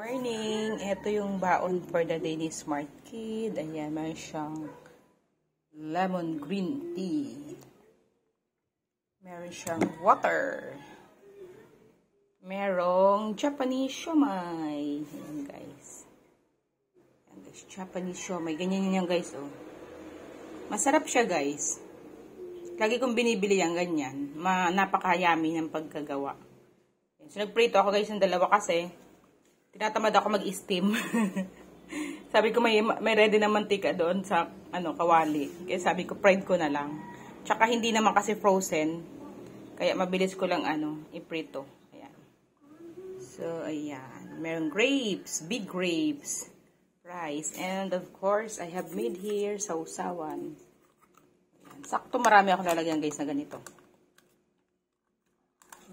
Morning! Ito yung baon for the day ni Smart Kid. Ayan, may siyang lemon green tea. Meron siyang water. Merong Japanese siomai. Ayan guys. Ayan guys, Japanese siomai. Ganyan yun yan guys, oh. Masarap siya guys. Lagi kong binibili yan, ganyan. Napaka-yummy ng pagkagawa. So, nagprito ako guys ng dalawa kasi tinatamad ako mag-steam. Sabi ko may ready na mantika doon sa kawali. Kaya sabi ko fried ko na lang. Tsaka hindi naman kasi frozen. Kaya mabilis ko lang iprito. Ayan. So ayan, merong grapes, big grapes, rice, and of course I have made here sausawan. Ayan. Sakto marami ako lalagyan guys na ganito.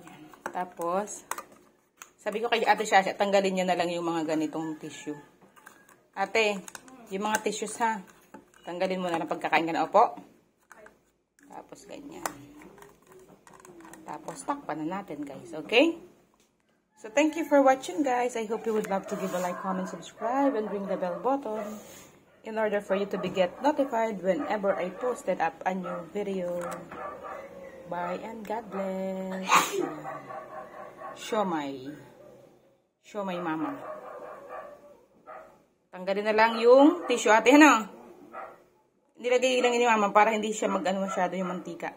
Ayan. Tapos sabi ko kay Ate Shasha, tanggalin niya na lang yung mga ganitong tissue. Ate, yung mga tissues ha, tanggalin mo na lang pagkakain ka na. Opo. Tapos ganyan. Tapos takpan na natin guys, okay? So thank you for watching guys. I hope you would love to give a like, comment, subscribe, and ring the bell button in order for you to get notified whenever I posted up a new video. Bye and God bless. Siomai mama. Tanggalin na lang yung tissue ate, Nilagay lang ni mama para hindi siya masyado yung mantika.